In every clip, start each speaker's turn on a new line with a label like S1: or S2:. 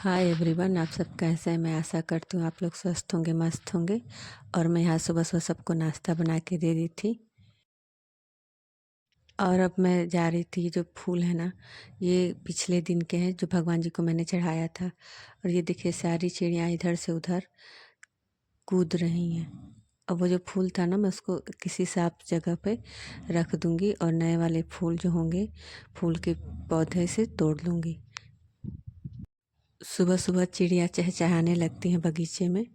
S1: Hi everyone, आप सब कैसे हैं। मैं आशा करती हूँ आप लोग स्वस्थ होंगे, मस्त होंगे। और मैं यहाँ सुबह सुबह सबको नाश्ता बना के दे दी थी। और अब मैं जा रही थी। जो फूल है ना, ये पिछले दिन के हैं जो भगवान जी को मैंने चढ़ाया था। और ये देखिए सारी चिड़ियाँ इधर से उधर कूद रही हैं। अब वो जो फूल था ना, मैं उसको किसी साफ जगह पे रख दूंगी और नए वाले फूल जो होंगे फूल के पौधे से तोड़ लूँगी। सुबह सुबह चिड़िया चहचहाने लगती हैं बगीचे में।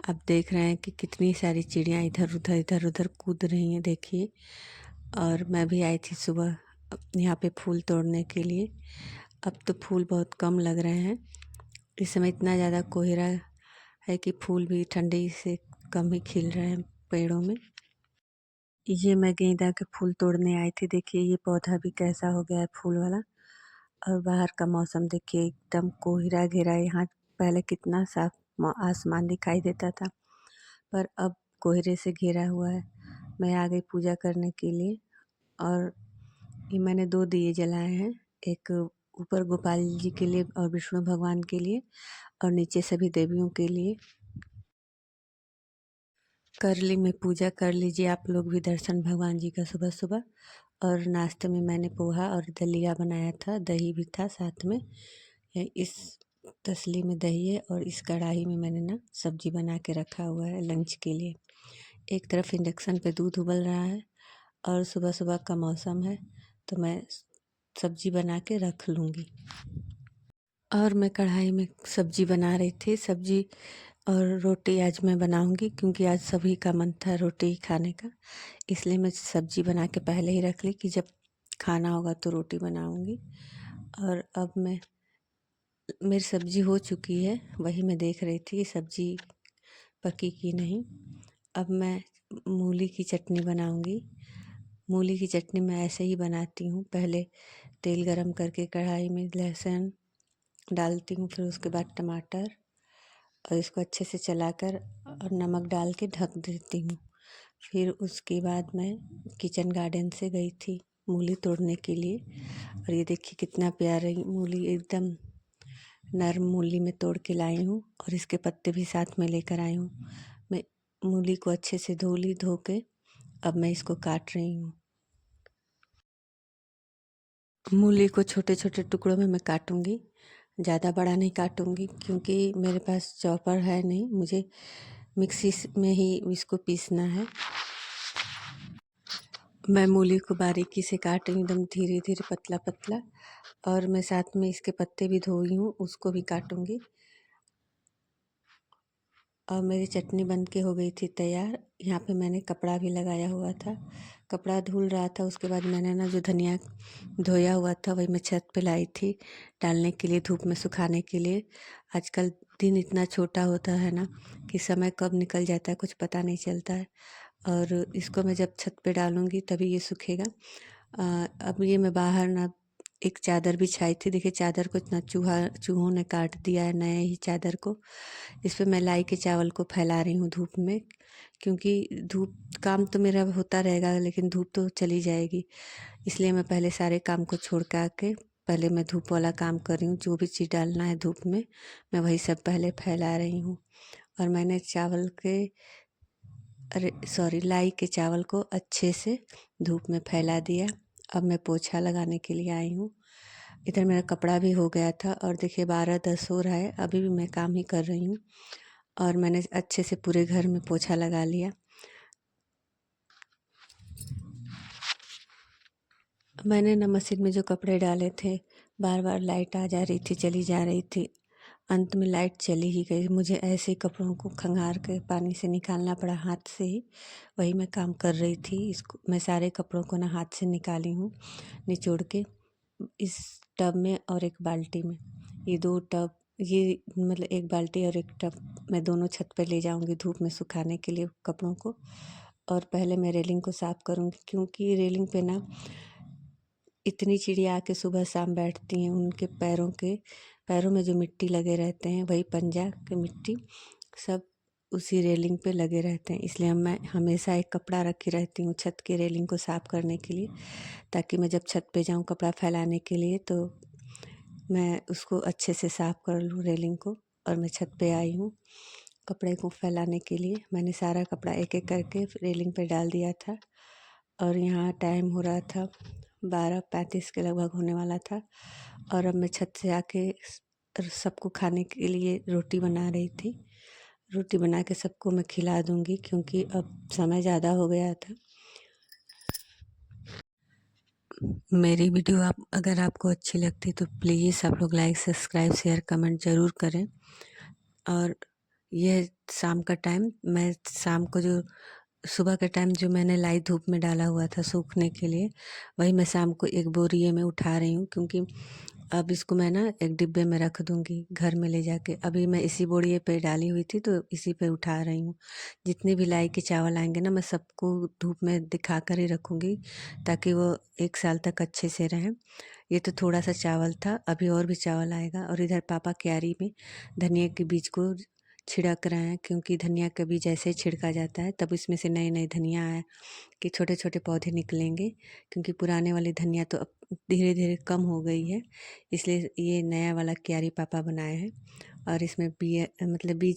S1: आप देख रहे हैं कि कितनी सारी चिड़िया इधर उधर कूद रही हैं, देखिए। और मैं भी आई थी सुबह यहाँ पे फूल तोड़ने के लिए। अब तो फूल बहुत कम लग रहे हैं। इस समय इतना ज़्यादा कोहरा है कि फूल भी ठंडी से कम ही खिल रहे हैं पेड़ों में। ये मैं गेंदा के फूल तोड़ने आई थी। देखिए ये पौधा भी कैसा हो गया है फूल वाला। और बाहर का मौसम देखिए, एकदम कोहरा घेरा है। यहाँ पहले कितना साफ आसमान दिखाई देता था, पर अब कोहरे से घिरा हुआ है। मैं आ गई पूजा करने के लिए। और ये मैंने 2 दिए जलाए हैं, एक ऊपर गोपाल जी के लिए और विष्णु भगवान के लिए, और नीचे सभी देवियों के लिए। कर ली मैं पूजा, कर लीजिए आप लोग भी दर्शन भगवान जी का सुबह सुबह। और नाश्ते में मैंने पोहा और दलिया बनाया था, दही भी था साथ में। इस तसली में दही है और इस कढ़ाई में मैंने ना सब्जी बना के रखा हुआ है लंच के लिए। एक तरफ इंडक्शन पे दूध उबल रहा है और सुबह सुबह का मौसम है, तो मैं सब्जी बना के रख लूँगी। और मैं कढ़ाई में सब्जी बना रही थी। सब्जी और रोटी आज मैं बनाऊंगी, क्योंकि आज सभी का मन था रोटी खाने का। इसलिए मैं सब्जी बना के पहले ही रख ली कि जब खाना होगा तो रोटी बनाऊंगी। और अब मेरी सब्जी हो चुकी है, वही मैं देख रही थी सब्जी पकी की नहीं। अब मैं मूली की चटनी बनाऊंगी। मूली की चटनी मैं ऐसे ही बनाती हूँ। पहले तेल गरम करके कढ़ाई में लहसुन डालती हूँ, फिर उसके बाद टमाटर, और इसको अच्छे से चलाकर और नमक डाल के ढक देती हूँ। फिर उसके बाद मैं किचन गार्डन से गई थी मूली तोड़ने के लिए। और ये देखिए कितना प्यारा मूली, एकदम नरम मूली में तोड़ के लाई हूँ, और इसके पत्ते भी साथ में लेकर आई हूँ। मैं मूली को अच्छे से धो के अब मैं इसको काट रही हूँ। मूली को छोटे छोटे टुकड़ों में मैं काटूंगी, ज़्यादा बड़ा नहीं काटूंगी, क्योंकि मेरे पास चॉपर है नहीं। मुझे मिक्सी में ही इसको पीसना है। मैं मूली को बारीकी से काट रही हूँ, एकदम धीरे धीरे पतला पतला। और मैं साथ में इसके पत्ते भी धोई हूँ, उसको भी काटूंगी। और मेरी चटनी बन के हो गई थी तैयार। यहाँ पे मैंने कपड़ा भी लगाया हुआ था, कपड़ा धुल रहा था। उसके बाद मैंने ना जो धनिया धोया हुआ था वही मैं छत पे लाई थी डालने के लिए, धूप में सुखाने के लिए। आजकल दिन इतना छोटा होता है ना कि समय कब निकल जाता है कुछ पता नहीं चलता है। और इसको मैं जब छत पे डालूंगी तभी ये सूखेगा। अब ये मैं बाहर ना एक चादर बिछाई थी। देखिए चादर को इतना चूहों ने काट दिया है, नए ही चादर को। इस पे मैं लाई के चावल को फैला रही हूँ धूप में, क्योंकि धूप काम तो मेरा होता रहेगा लेकिन धूप तो चली जाएगी। इसलिए मैं पहले सारे काम को छोड़ के आके पहले मैं धूप वाला काम कर रही हूँ। जो भी चीज़ डालना है धूप में मैं वही सब पहले फैला रही हूँ। और मैंने लाई के चावल को अच्छे से धूप में फैला दिया। अब मैं पोछा लगाने के लिए आई हूँ। इधर मेरा कपड़ा भी हो गया था, और देखिए 12:10 हो रहा है, अभी भी मैं काम ही कर रही हूँ। और मैंने अच्छे से पूरे घर में पोछा लगा लिया। मैंने ना मशीन में जो कपड़े डाले थे, बार बार लाइट आ जा रही थी, चली जा रही थी। अंत में लाइट चली ही गई। मुझे ऐसे ही कपड़ों को खंगार के पानी से निकालना पड़ा हाथ से ही। वही मैं काम कर रही थी। इसको मैं सारे कपड़ों को ना हाथ से निकाली हूँ, निचोड़ के इस टब में और एक बाल्टी में। ये 2 टब, ये मतलब एक बाल्टी और एक टब मैं दोनों छत पे ले जाऊंगी धूप में सुखाने के लिए कपड़ों को। और पहले मैं रेलिंग को साफ करूंगी, क्योंकि रेलिंग पे ना इतनी चिड़िया आके सुबह शाम बैठती हैं। उनके पैरों में जो मिट्टी लगे रहते हैं, वही पंजा की मिट्टी सब उसी रेलिंग पे लगे रहते हैं। इसलिए मैं हमेशा एक कपड़ा रखी रहती हूँ छत की रेलिंग को साफ करने के लिए, ताकि मैं जब छत पे जाऊँ कपड़ा फैलाने के लिए तो मैं उसको अच्छे से साफ़ कर लूँ रेलिंग को। और मैं छत पे आई हूँ कपड़े को फैलाने के लिए। मैंने सारा कपड़ा एक-एक करके रेलिंग पे डाल दिया था और यहाँ टाइम हो रहा था 12:35 के लगभग होने वाला था। और अब मैं छत से आके सबको खाने के लिए रोटी बना रही थी। रोटी बना के सबको मैं खिला दूँगी क्योंकि अब समय ज़्यादा हो गया था। मेरी वीडियो अगर आपको अच्छी लगती तो प्लीज़ आप लोग लाइक, सब्सक्राइब, शेयर, कमेंट ज़रूर करें। और ये शाम का टाइम, मैं शाम को जो सुबह के टाइम जो मैंने लाई धूप में डाला हुआ था सूखने के लिए, वही मैं शाम को एक बोरिये में उठा रही हूँ क्योंकि अब इसको मैं ना एक डिब्बे में रख दूँगी घर में ले जाके। अभी मैं इसी बोरिये पे डाली हुई थी तो इसी पे उठा रही हूँ। जितने भी लाई के चावल आएँगे ना मैं सबको धूप में दिखा कर ही रखूँगी ताकि वो 1 साल तक अच्छे से रहें। ये तो थोड़ा-सा चावल था, अभी और भी चावल आएगा। और इधर पापा क्यारी में धनिया के बीज को छिड़क रहे हैं क्योंकि धनिया का बीज ऐसे ही छिड़का जाता है तब इसमें से नई-नई धनिया के छोटे-छोटे पौधे निकलेंगे क्योंकि पुराने वाली धनिया तो अब धीरे-धीरे कम हो गई है, इसलिए ये नया वाला क्यारी पापा बनाए हैं। और इसमें मतलब बीज